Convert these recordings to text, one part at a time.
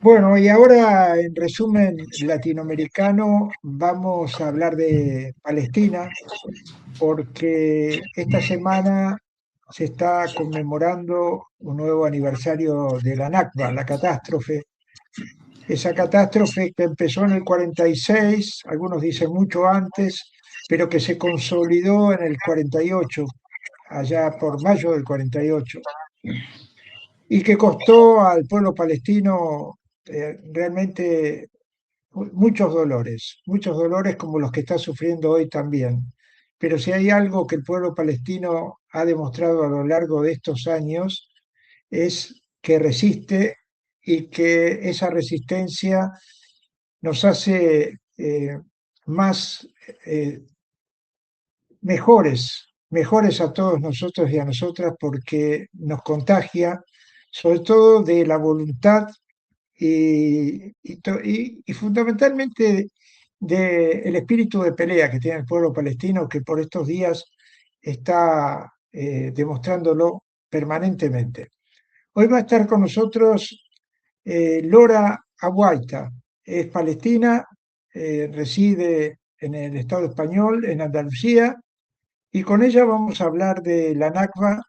Bueno, y ahora en resumen latinoamericano vamos a hablar de Palestina porque esta semana se está conmemorando un nuevo aniversario de la Nakba, la catástrofe. Esa catástrofe que empezó en el 46, algunos dicen mucho antes, pero que se consolidó en el 48, allá por mayo del 48, y que costó al pueblo palestino realmente muchos dolores como los que está sufriendo hoy también. Pero si hay algo que el pueblo palestino ha demostrado a lo largo de estos años es que resiste y que esa resistencia nos hace más mejores a todos nosotros y a nosotras porque nos contagia sobre todo de la voluntad y fundamentalmente del espíritu de pelea que tiene el pueblo palestino, que por estos días está demostrándolo permanentemente. Hoy va a estar con nosotros Lora Abuaita, es palestina, reside en el Estado español, en Andalucía, y con ella vamos a hablar de la Nakba,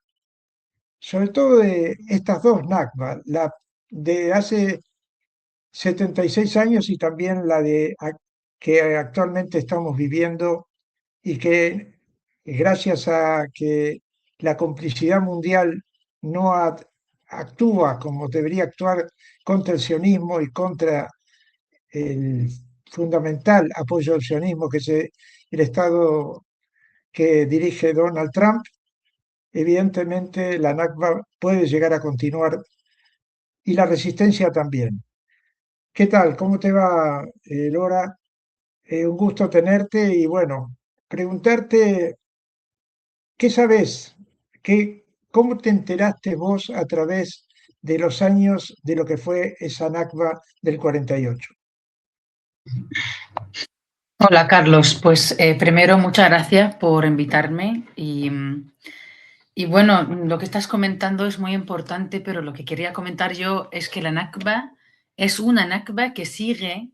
sobre todo de estas dos Nakba, la de hace 76 años y también que actualmente estamos viviendo y que gracias a que la complicidad mundial no actúa como debería actuar contra el sionismo y contra el fundamental apoyo al sionismo que es el Estado que dirige Donald Trump, evidentemente la Nakba puede llegar a continuar y la resistencia también. ¿Qué tal? ¿Cómo te va, Lora? Un gusto tenerte y bueno, preguntarte, ¿qué sabes? ¿Cómo te enteraste vos a través de los años de lo que fue esa Nakba del 48? Hola Carlos, pues primero muchas gracias por invitarme y bueno, lo que estás comentando es muy importante, pero lo que quería comentar yo es que la Nakba es una Nakba que sigue,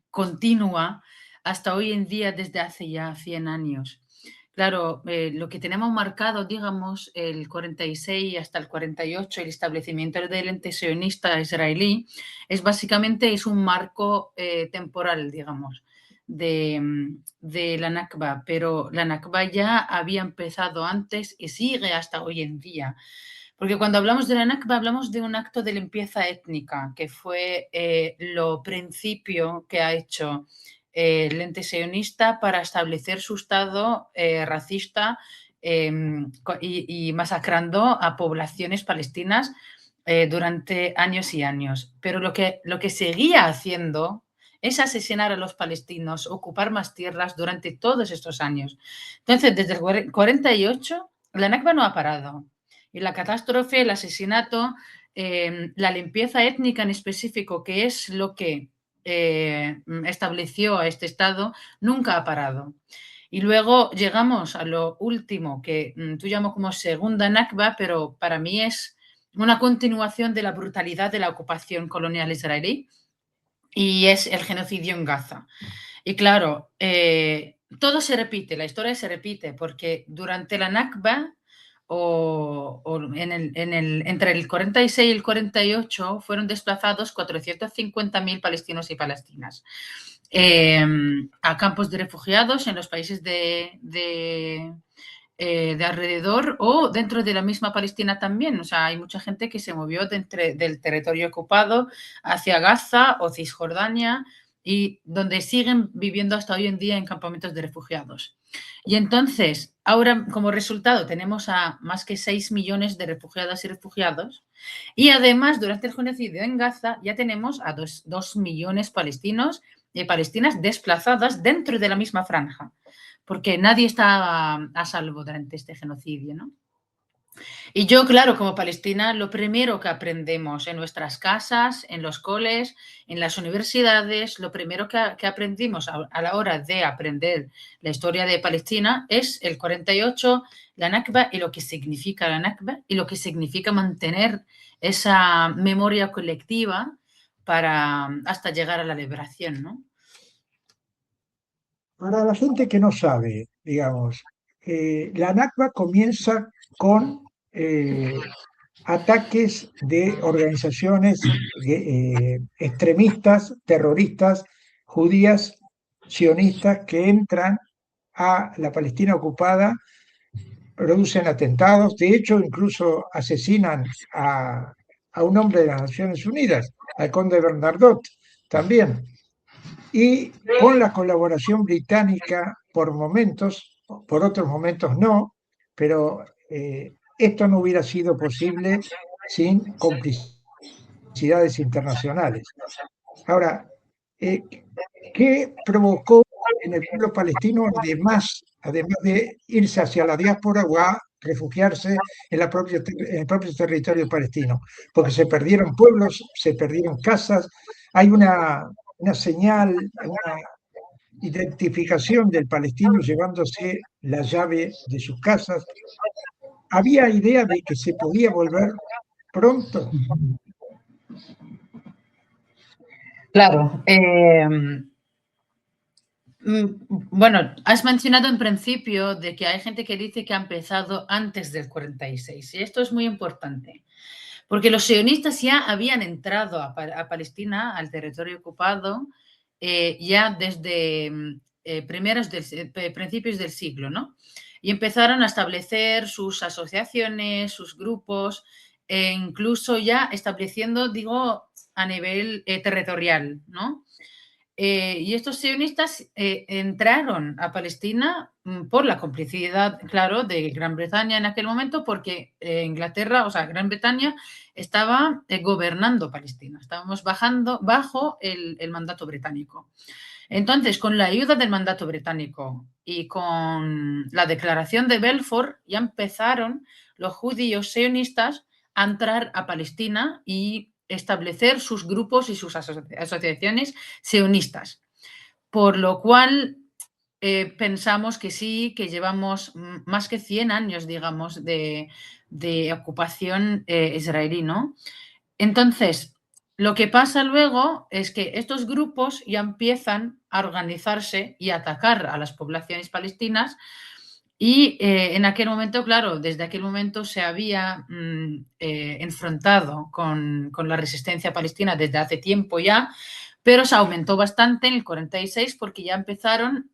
continúa hasta hoy en día desde hace ya 100 años. Claro, lo que tenemos marcado, digamos, el 46 hasta el 48, el establecimiento del ente sionista israelí, es básicamente es un marco temporal, digamos, de la Nakba, pero la Nakba ya había empezado antes y sigue hasta hoy en día. Porque cuando hablamos de la Nakba hablamos de un acto de limpieza étnica, que fue lo principio que ha hecho el ente sionista para establecer su estado racista y masacrando a poblaciones palestinas durante años y años. Pero lo que seguía haciendo es asesinar a los palestinos, ocupar más tierras durante todos estos años. Entonces, desde el 48, la Nakba no ha parado. Y la catástrofe, el asesinato, la limpieza étnica en específico, que es lo que estableció a este Estado, nunca ha parado. Y luego llegamos a lo último, que tú llamas como segunda Nakba, pero para mí es una continuación de la brutalidad de la ocupación colonial israelí y es el genocidio en Gaza. Y claro, todo se repite, la historia se repite, porque durante la Nakba o entre el 46 y el 48 fueron desplazados 450.000 palestinos y palestinas a campos de refugiados en los países de alrededor o dentro de la misma Palestina también. O sea, hay mucha gente que se movió del territorio ocupado hacia Gaza o Cisjordania y donde siguen viviendo hasta hoy en día en campamentos de refugiados. Y entonces, ahora como resultado tenemos a más que 6 millones de refugiadas y refugiados y además durante el genocidio en Gaza ya tenemos a 2 millones palestinos y palestinas desplazadas dentro de la misma franja porque nadie está a salvo durante este genocidio, ¿no? Y yo, claro, como palestina, lo primero que aprendemos en nuestras casas, en los coles, en las universidades, lo primero que aprendimos a la hora de aprender la historia de Palestina es el 48, la Nakba y lo que significa la Nakba y lo que significa mantener esa memoria colectiva hasta llegar a la liberación, ¿no? Para la gente que no sabe, digamos, la Nakba comienza con ataques de organizaciones extremistas, terroristas, judías, sionistas, que entran a la Palestina ocupada, producen atentados, de hecho incluso asesinan a un hombre de las Naciones Unidas, al conde Bernardot también. Y con la colaboración británica por momentos, por otros momentos no, pero esto no hubiera sido posible sin complicidades internacionales. Ahora, eh, ¿qué provocó en el pueblo palestino, además de irse hacia la diáspora o a refugiarse en el propio territorio palestino? Porque se perdieron pueblos, se perdieron casas, hay una señal, una identificación del palestino llevándose la llave de sus casas. Había idea de que se podía volver pronto. Claro. Bueno, has mencionado en principio de que hay gente que dice que ha empezado antes del 46 y esto es muy importante porque los sionistas ya habían entrado a Palestina, al territorio ocupado, ya desde principios del siglo, ¿no? Y empezaron a establecer sus asociaciones, sus grupos, e incluso ya estableciendo, digo, a nivel territorial, ¿no? Y estos sionistas entraron a Palestina por la complicidad, claro, de Gran Bretaña en aquel momento, porque Inglaterra, o sea, Gran Bretaña estaba gobernando Palestina, estábamos bajando bajo el mandato británico. Entonces, con la ayuda del mandato británico y con la declaración de Balfour, ya empezaron los judíos sionistas a entrar a Palestina y establecer sus grupos y sus asociaciones sionistas. Por lo cual, pensamos que sí, que llevamos más que 100 años, digamos, de ocupación israelí, ¿no? Entonces, lo que pasa luego es que estos grupos ya empiezan a organizarse y a atacar a las poblaciones palestinas y en aquel momento, claro, desde aquel momento se había enfrentado con la resistencia palestina desde hace tiempo ya, pero se aumentó bastante en el 46 porque ya empezaron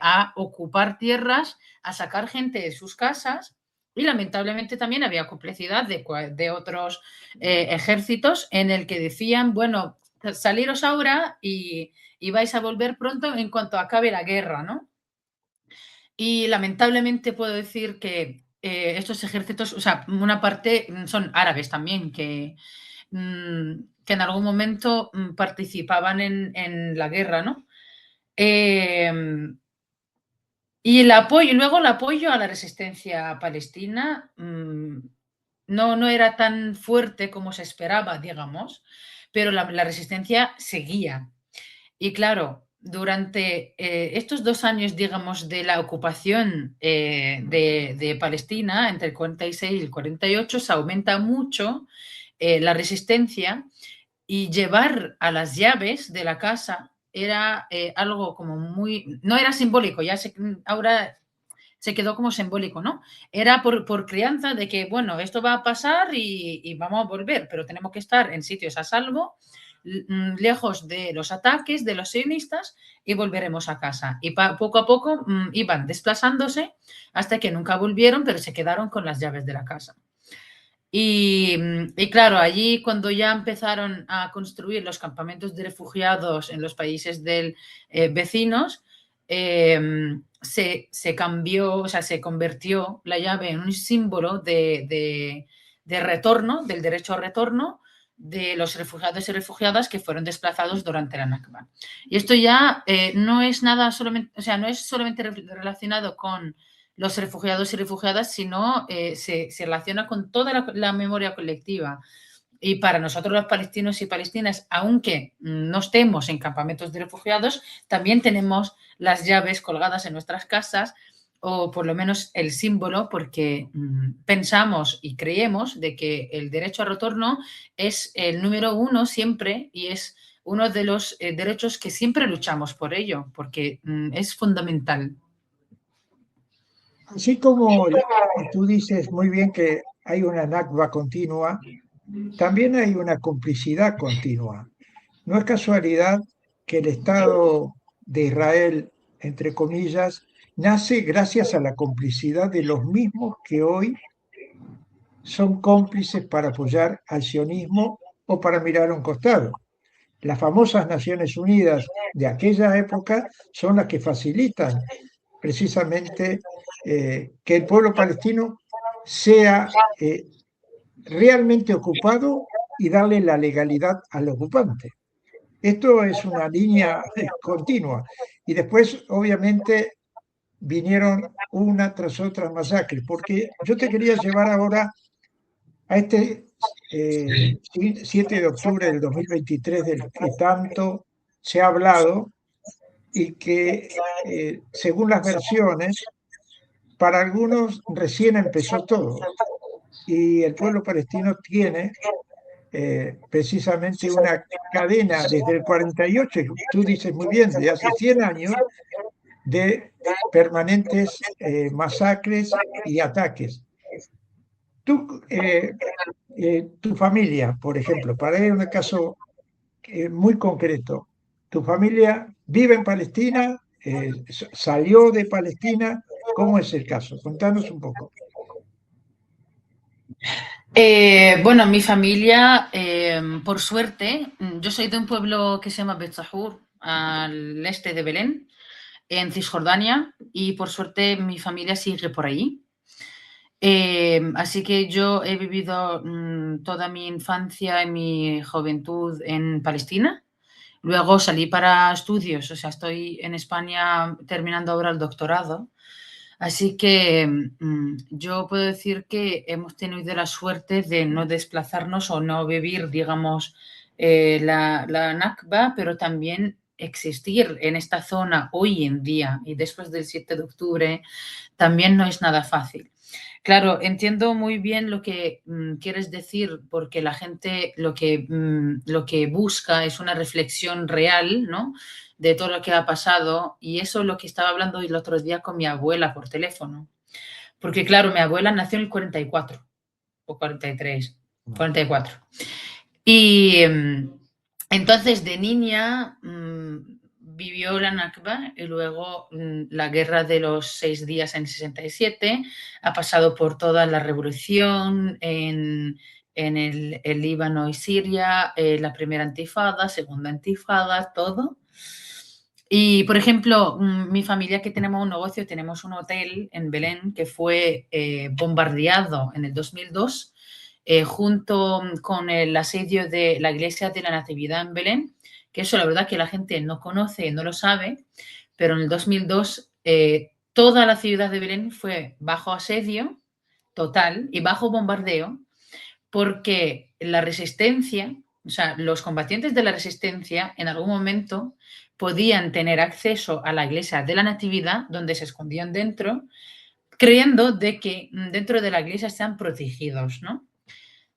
a ocupar tierras, a sacar gente de sus casas y lamentablemente también había complicidad de otros ejércitos en el que decían, bueno, saliros ahora y vais a volver pronto en cuanto acabe la guerra, ¿no? Y lamentablemente puedo decir que estos ejércitos, o sea, una parte son árabes también, que en algún momento participaban en la guerra, ¿no? Y el apoyo, luego el apoyo a la resistencia palestina no era tan fuerte como se esperaba, digamos, pero la resistencia seguía. Y claro, durante estos 2 años, digamos, de la ocupación de Palestina, entre el 46 y el 48, se aumenta mucho la resistencia y llevar a las llaves de la casa era algo como muy, no era simbólico, ahora se quedó como simbólico, ¿no? Era por crianza de que, bueno, esto va a pasar y vamos a volver, pero tenemos que estar en sitios a salvo, lejos de los ataques de los sionistas y volveremos a casa. Y poco a poco iban desplazándose hasta que nunca volvieron, pero se quedaron con las llaves de la casa. Y claro, allí cuando ya empezaron a construir los campamentos de refugiados en los países vecinos, se cambió, o sea, se convirtió la llave en un símbolo de retorno, del derecho a retorno de los refugiados y refugiadas que fueron desplazados durante la Nakba. Y esto ya no es nada solamente, o sea, no es solamente relacionado con los refugiados y refugiadas, sino se relaciona con toda la memoria colectiva. Y para nosotros los palestinos y palestinas, aunque no estemos en campamentos de refugiados, también tenemos las llaves colgadas en nuestras casas o por lo menos el símbolo, porque pensamos y creemos de que el derecho al retorno es el número uno siempre y es uno de los derechos que siempre luchamos por ello, porque es fundamental. Así como tú dices muy bien que hay una Nakba continua, también hay una complicidad continua. No es casualidad que el Estado de Israel, entre comillas, nace gracias a la complicidad de los mismos que hoy son cómplices para apoyar al sionismo o para mirar a un costado. Las famosas Naciones Unidas de aquella época son las que facilitan precisamente que el pueblo palestino sea realmente ocupado y darle la legalidad al ocupante. Esto es una línea continua. Y después, obviamente, vinieron una tras otra masacres, porque yo te quería llevar ahora a este 7 de octubre del 2023 del que tanto se ha hablado y que, según las versiones, para algunos recién empezó todo. Y el pueblo palestino tiene precisamente una cadena desde el 48, tú dices muy bien, de hace 100 años, de permanentes masacres y ataques. Tú, tu familia, por ejemplo, para ir a un caso muy concreto, ¿tu familia vive en Palestina? ¿Salió de Palestina? ¿Cómo es el caso? Contanos un poco. Bueno, mi familia, por suerte, yo soy de un pueblo que se llama Betzahur, al este de Belén, en Cisjordania, y por suerte mi familia sigue por ahí. Así que yo he vivido toda mi infancia y mi juventud en Palestina. Luego salí para estudios, o sea, estoy en España terminando ahora el doctorado. Así que yo puedo decir que hemos tenido la suerte de no desplazarnos o no vivir, digamos, la Nakba, pero también existir en esta zona hoy en día y después del 7 de octubre también no es nada fácil. Claro, entiendo muy bien lo que quieres decir, porque la gente lo que busca es una reflexión real, ¿no? De todo lo que ha pasado, y eso es lo que estaba hablando el otro día con mi abuela por teléfono. Porque claro, mi abuela nació en el 44 o 43, 44. Y entonces de niña vivió la Nakba y luego la guerra de los 6 días en 67, ha pasado por toda la revolución en el Líbano y Siria, la primera intifada, segunda intifada, todo. Y, por ejemplo, mi familia que tenemos un negocio, tenemos un hotel en Belén que fue bombardeado en el 2002 junto con el asedio de la iglesia de la Natividad en Belén, que eso la verdad que la gente no conoce, no lo sabe, pero en el 2002 toda la ciudad de Belén fue bajo asedio total y bajo bombardeo porque la resistencia, o sea, los combatientes de la resistencia en algún momento podían tener acceso a la iglesia de la Natividad, donde se escondían dentro, creyendo de que dentro de la iglesia están protegidos, ¿no?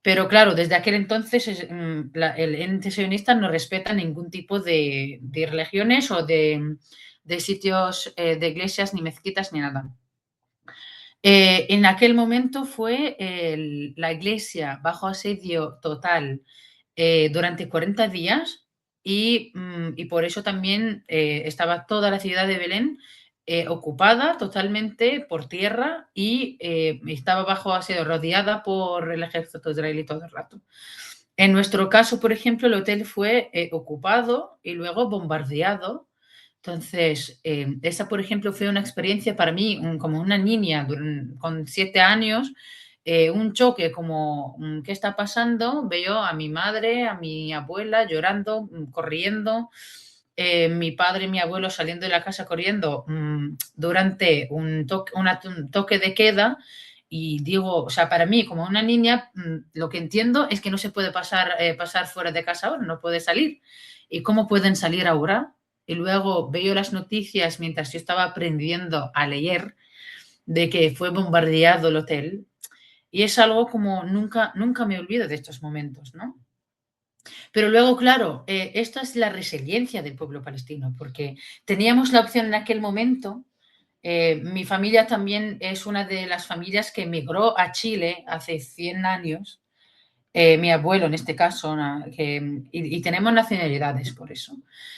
Pero claro, desde aquel entonces el ente sionista no respeta ningún tipo de religiones o de sitios de iglesias, ni mezquitas, ni nada. En aquel momento fue la iglesia bajo asedio total durante 40 días y por eso también estaba toda la ciudad de Belén ocupada totalmente por tierra y estaba bajo asedio, rodeada por el ejército israelí todo el rato. En nuestro caso, por ejemplo, el hotel fue ocupado y luego bombardeado. Entonces, esa, por ejemplo, fue una experiencia para mí, como una niña con 7 años, un choque como, ¿qué está pasando? Veo a mi madre, a mi abuela llorando, corriendo, mi padre y mi abuelo saliendo de la casa corriendo durante un toque de queda. Y digo, o sea, para mí, como una niña, lo que entiendo es que no se puede pasar fuera de casa ahora, no puede salir. ¿Y cómo pueden salir ahora? Y luego veo las noticias mientras yo estaba aprendiendo a leer de que fue bombardeado el hotel. Y es algo como nunca me olvido de estos momentos, ¿no? Pero luego, claro, esto es la resiliencia del pueblo palestino, porque teníamos la opción en aquel momento. Mi familia también es una de las familias que emigró a Chile hace 100 años, mi abuelo en este caso, y tenemos nacionalidades por eso.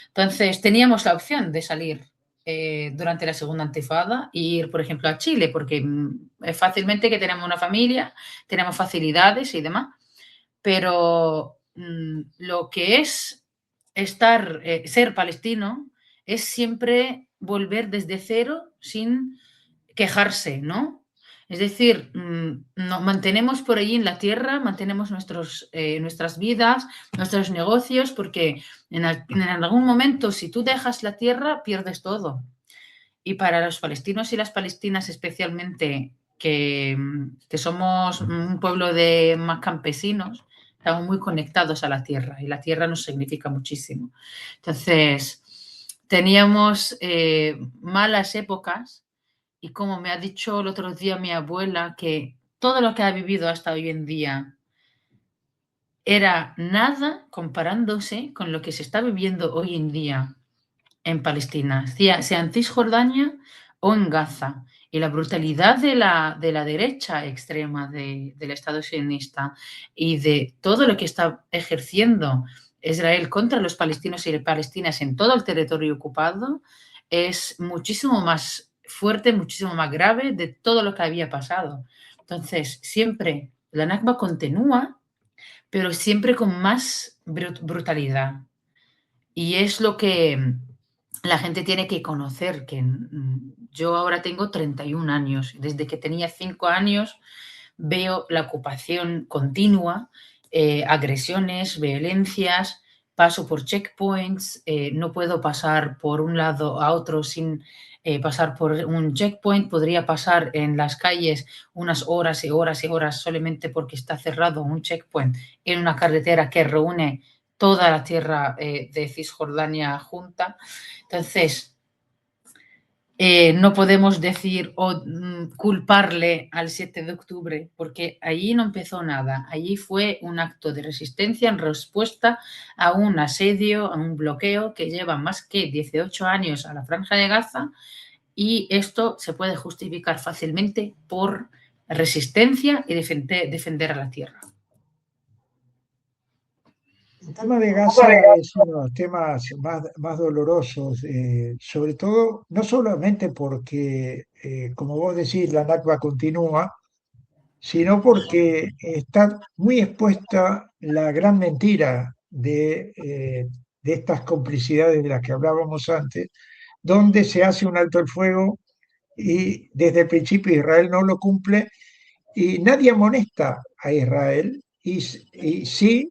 Entonces, teníamos la opción de salir durante la segunda intifada e ir, por ejemplo, a Chile, porque es fácilmente que tenemos una familia, tenemos facilidades y demás, pero lo que es ser palestino es siempre volver desde cero sin quejarse, ¿no? Es decir, nos mantenemos por allí en la tierra, mantenemos nuestras vidas, nuestros negocios, porque en algún momento, si tú dejas la tierra, pierdes todo. Y para los palestinos y las palestinas especialmente, que somos un pueblo de más campesinos, estamos muy conectados a la tierra y la tierra nos significa muchísimo. Entonces, teníamos malas épocas y como me ha dicho el otro día mi abuela, que todo lo que ha vivido hasta hoy en día era nada comparándose con lo que se está viviendo hoy en día en Palestina, sea en Cisjordania o en Gaza. Y la brutalidad de la derecha extrema del Estado sionista y de todo lo que está ejerciendo Israel contra los palestinos y palestinas en todo el territorio ocupado es muchísimo más fuerte, muchísimo más grave de todo lo que había pasado. Entonces, siempre la Nakba continúa, pero siempre con más brutalidad. Y es lo que la gente tiene que conocer, que yo ahora tengo 31 años. Desde que tenía 5 años veo la ocupación continua, agresiones, violencias, paso por checkpoints, no puedo pasar por un lado a otro sin pasar por un checkpoint, podría pasar en las calles unas horas y horas y horas solamente porque está cerrado un checkpoint en una carretera que reúne toda la tierra de Cisjordania junta. Entonces, no podemos decir o culparle al 7 de octubre, porque allí no empezó nada. Allí fue un acto de resistencia en respuesta a un asedio, a un bloqueo que lleva más que 18 años a la Franja de Gaza, y esto se puede justificar fácilmente por resistencia y defender a la tierra. El tema de Gaza es uno de los temas más dolorosos, sobre todo, no solamente porque, como vos decís, la Nakba continúa, sino porque está muy expuesta la gran mentira de estas complicidades de las que hablábamos antes, donde se hace un alto el fuego y desde el principio Israel no lo cumple y nadie amonesta a Israel y sí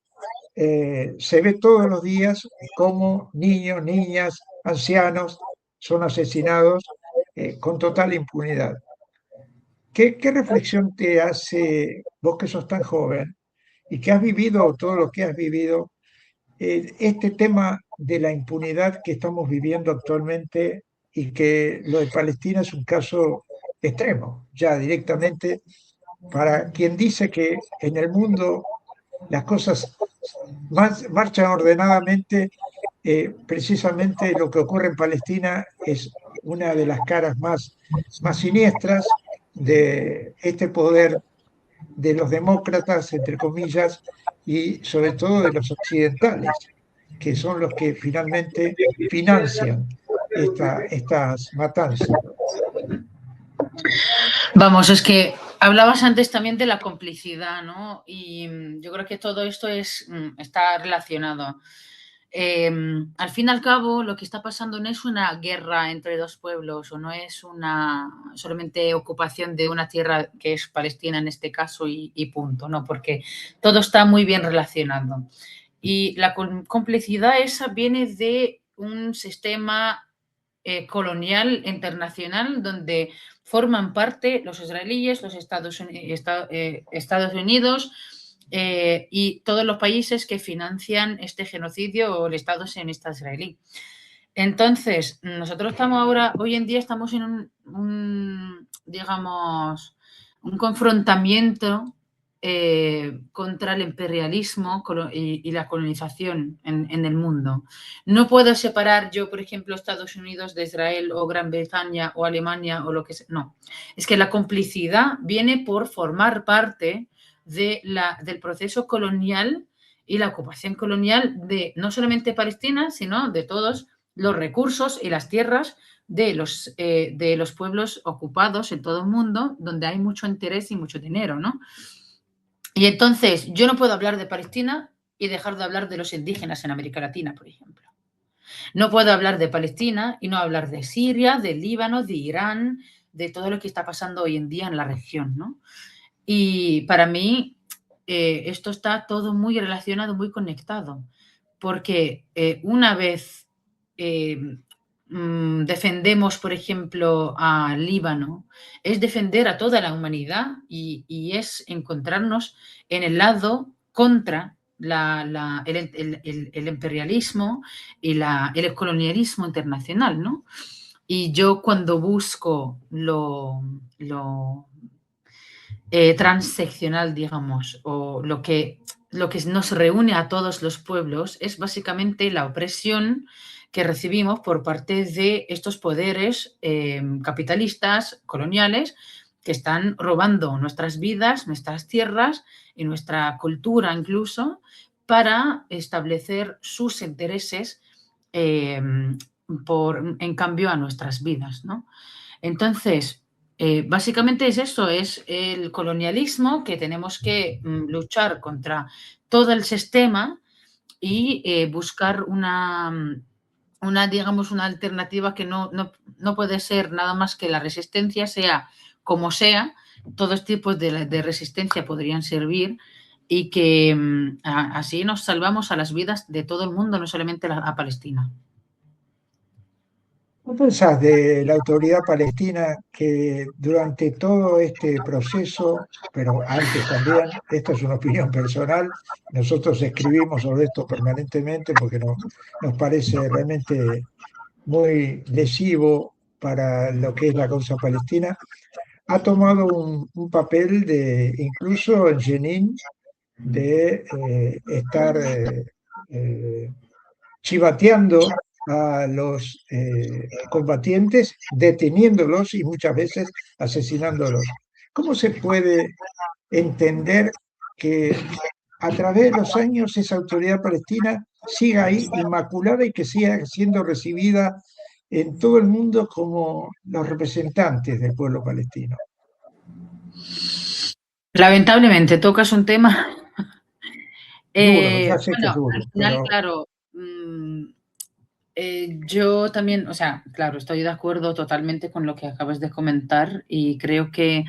se ve todos los días cómo niños, niñas, ancianos son asesinados con total impunidad. ¿Qué reflexión te hace vos que sos tan joven y que has vivido todo lo que has vivido, este tema de la impunidad que estamos viviendo actualmente y que lo de Palestina es un caso extremo, ya directamente, para quien dice que en el mundo las cosas marchan ordenadamente, precisamente lo que ocurre en Palestina es una de las caras más siniestras de este poder de los demócratas, entre comillas, y sobre todo de los occidentales, que son los que finalmente financian estas matanzas. Vamos, es que hablabas antes también de la complicidad, ¿no? Y yo creo que todo esto está relacionado. Al fin y al cabo, lo que está pasando no es una guerra entre dos pueblos o no es una solamente ocupación de una tierra que es Palestina en este caso y punto, no, porque todo está muy bien relacionado. Y la complicidad esa viene de un sistema colonial internacional donde forman parte los israelíes, los Estados Unidos y todos los países que financian este genocidio o el Estado sionista israelí. Entonces, nosotros estamos ahora, hoy en día estamos en digamos, un confrontamiento contra el imperialismo y la colonización en el mundo. No puedo separar yo, por ejemplo, Estados Unidos de Israel o Gran Bretaña o Alemania o lo que sea. No, es que la complicidad viene por formar parte del proceso colonial y la ocupación colonial de no solamente Palestina, sino de todos los recursos y las tierras de los pueblos ocupados en todo el mundo, donde hay mucho interés y mucho dinero, ¿no? Y entonces yo no puedo hablar de Palestina y dejar de hablar de los indígenas en América Latina, por ejemplo. No puedo hablar de Palestina y no hablar de Siria, de Líbano, de Irán, de todo lo que está pasando hoy en día en la región, ¿no? Y para mí esto está todo muy relacionado, muy conectado, porque una vez defendemos, por ejemplo, a Líbano, es defender a toda la humanidad y es encontrarnos en el lado contra el imperialismo y el colonialismo internacional, ¿no? Y yo cuando busco lo transeccional, digamos, o lo que nos reúne a todos los pueblos es básicamente la opresión que recibimos por parte de estos poderes capitalistas, coloniales, que están robando nuestras vidas, nuestras tierras y nuestra cultura incluso, para establecer sus intereses eh, en cambio a nuestras vidas, ¿no? Entonces, básicamente es eso, es el colonialismo, que tenemos que luchar contra todo el sistema y buscar digamos, una alternativa que no puede ser nada más que la resistencia, sea como sea, todos tipos de resistencia podrían servir y que así nos salvamos a las vidas de todo el mundo, no solamente a Palestina. ¿Qué pensás de la autoridad palestina que durante todo este proceso, pero antes también, esta es una opinión personal, nosotros escribimos sobre esto permanentemente porque nos parece realmente muy lesivo para lo que es la causa palestina, ha tomado un papel de, incluso en Jenin, de estar eh, chivateando a los combatientes, deteniéndolos y muchas veces asesinándolos. ¿Cómo se puede entender que a través de los años esa autoridad palestina siga ahí inmaculada y que siga siendo recibida en todo el mundo como los representantes del pueblo palestino? Lamentablemente, tocas un tema. Duro, ya sé que es Bueno, al duro, final, pero claro, yo también, o sea, claro, estoy de acuerdo totalmente con lo que acabas de comentar y creo que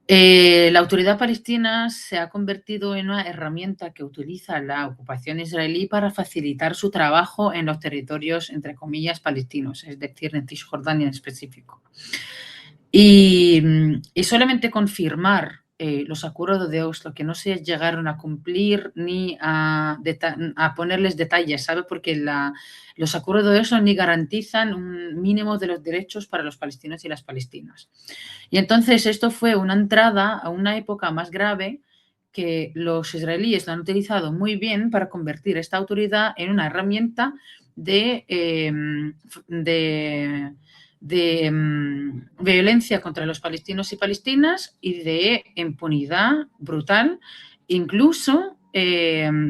la autoridad palestina se ha convertido en una herramienta que utiliza la ocupación israelí para facilitar su trabajo en los territorios, entre comillas, palestinos, es decir, en Cisjordania en específico. Y solamente confirmar los acuerdos de Oslo, que no se llegaron a cumplir ni a ponerles detalles, ¿sabe? Porque los acuerdos de Oslo ni garantizan un mínimo de los derechos para los palestinos y las palestinas. Y entonces esto fue una entrada a una época más grave que los israelíes lo han utilizado muy bien para convertir esta autoridad en una herramienta de violencia contra los palestinos y palestinas y de impunidad brutal, incluso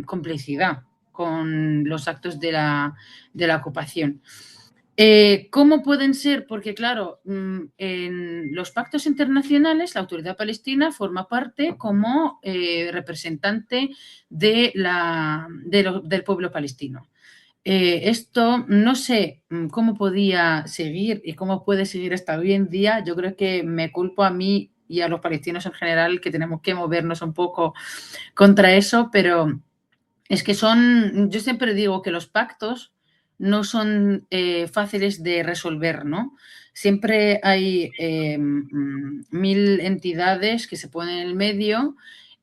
complicidad con los actos de la ocupación. ¿Cómo pueden ser? Porque, claro, en los pactos internacionales la autoridad palestina forma parte como representante del pueblo palestino. Esto no sé cómo podía seguir y cómo puede seguir hasta hoy en día. Yo creo que me culpo a mí y a los palestinos en general, que tenemos que movernos un poco contra eso, pero es que yo siempre digo que los pactos no son fáciles de resolver, ¿no? Siempre hay 1000 entidades que se ponen en el medio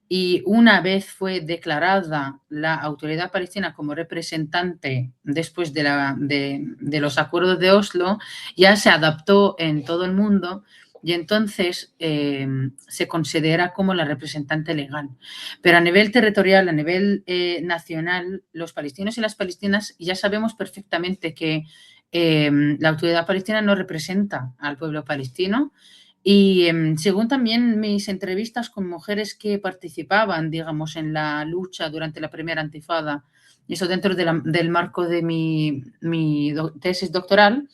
y una vez fue declarada la autoridad palestina como representante después de los acuerdos de Oslo, ya se adaptó en todo el mundo y entonces se considera como la representante legal. Pero a nivel territorial, a nivel nacional, los palestinos y las palestinas ya sabemos perfectamente que la autoridad palestina no representa al pueblo palestino. Y según también mis entrevistas con mujeres que participaban, digamos, en la lucha durante la primera intifada, y eso dentro del marco de mi tesis doctoral,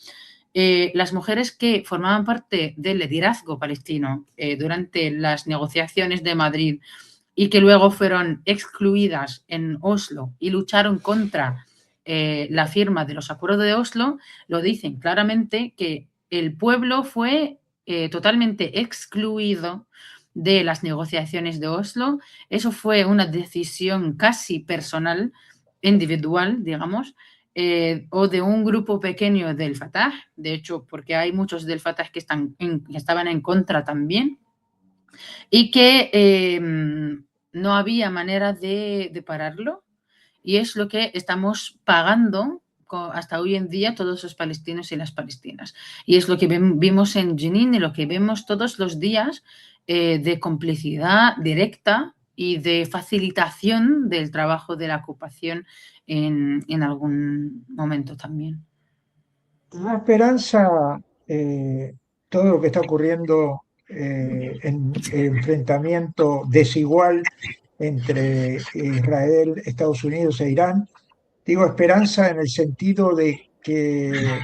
las mujeres que formaban parte del liderazgo palestino durante las negociaciones de Madrid y que luego fueron excluidas en Oslo y lucharon contra la firma de los acuerdos de Oslo, lo dicen claramente que el pueblo fue totalmente excluido de las negociaciones de Oslo. Eso fue una decisión casi personal, individual, digamos, o de un grupo pequeño del Fatah, de hecho, porque hay muchos del Fatah que estaban en contra también, y que no había manera de pararlo, y es lo que estamos pagando hasta hoy en día todos los palestinos y las palestinas. Y es lo que vimos en Jenin y lo que vemos todos los días de complicidad directa y de facilitación del trabajo de la ocupación en algún momento también. La esperanza, todo lo que está ocurriendo en el enfrentamiento desigual entre Israel, Estados Unidos e Irán. Digo esperanza en el sentido de que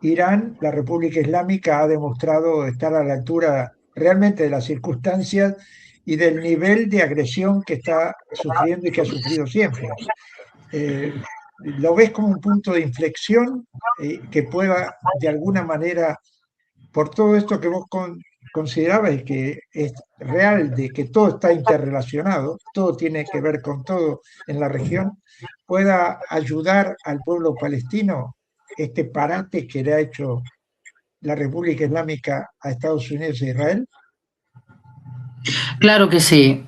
Irán, la República Islámica, ha demostrado estar a la altura realmente de las circunstancias y del nivel de agresión que está sufriendo y que ha sufrido siempre. ¿Lo ves como un punto de inflexión que pueda de alguna manera, por todo esto que vos considerabas y que es real, de que todo está interrelacionado, todo tiene que ver con todo en la región, pueda ayudar al pueblo palestino este parate que le ha hecho la República Islámica a Estados Unidos e Israel? Claro que sí.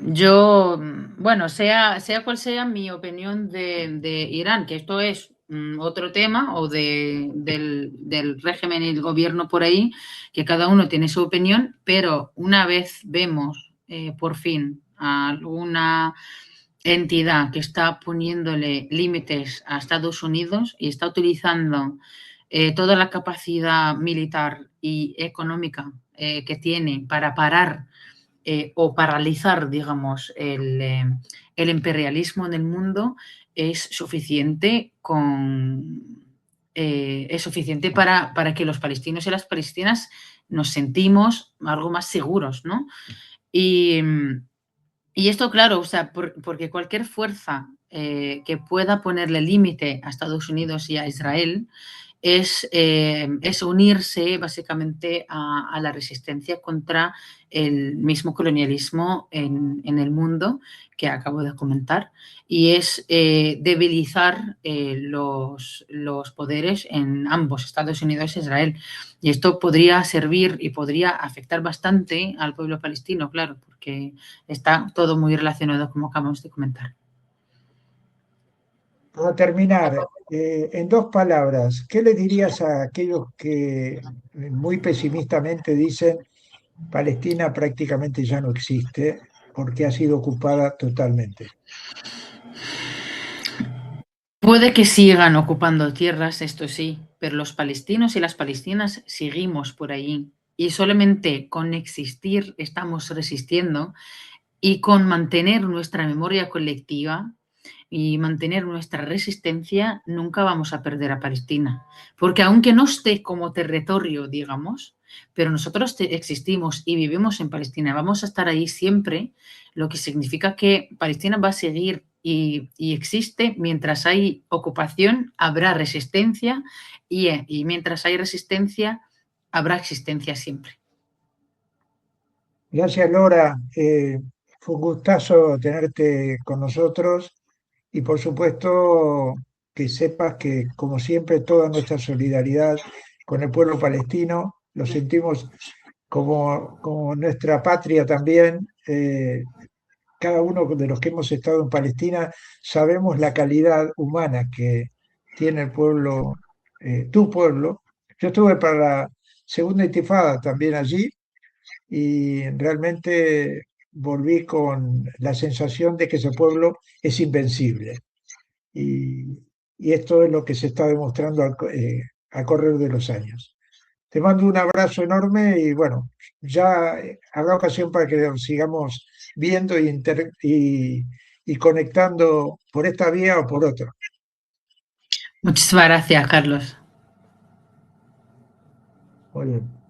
Yo, bueno, sea cual sea mi opinión de Irán, que esto es otro tema, o del régimen y el gobierno por ahí, que cada uno tiene su opinión, pero una vez vemos por fin a alguna entidad que está poniéndole límites a Estados Unidos y está utilizando toda la capacidad militar y económica que tiene para parar o paralizar, digamos, el imperialismo en el mundo, es suficiente es suficiente para que los palestinos y las palestinas nos sentimos algo más seguros, ¿no? Y, y esto, claro, o sea, porque cualquier fuerza que pueda ponerle límite a Estados Unidos y a Israel es unirse básicamente a la resistencia contra el mismo colonialismo en el mundo que acabo de comentar, y es debilizar los poderes en ambos, Estados Unidos e Israel. Y esto podría servir y podría afectar bastante al pueblo palestino, claro, porque está todo muy relacionado, como acabamos de comentar. Para terminar, en dos palabras, ¿qué le dirías a aquellos que muy pesimistamente dicen Palestina prácticamente ya no existe porque ha sido ocupada totalmente? Puede que sigan ocupando tierras, esto sí, pero los palestinos y las palestinas seguimos por allí. Y solamente con existir estamos resistiendo, y con mantener nuestra memoria colectiva y mantener nuestra resistencia, nunca vamos a perder a Palestina. Porque aunque no esté como territorio, digamos, pero nosotros existimos y vivimos en Palestina, vamos a estar ahí siempre, lo que significa que Palestina va a seguir y existe. Mientras hay ocupación, habrá resistencia, y mientras hay resistencia, habrá existencia siempre. Gracias, Laura. Fue un gustazo tenerte con nosotros y por supuesto que sepas que, como siempre, toda nuestra solidaridad con el pueblo palestino, lo sentimos como nuestra patria también. Cada uno de los que hemos estado en Palestina sabemos la calidad humana que tiene el pueblo, tu pueblo. Yo estuve para segunda intifada también allí y realmente volví con la sensación de que ese pueblo es invencible. Y, y esto es lo que se está demostrando al correr de los años. Te mando un abrazo enorme y bueno, ya habrá ocasión para que nos sigamos viendo y conectando por esta vía o por otra. Muchísimas gracias, Carlos. Muy bien.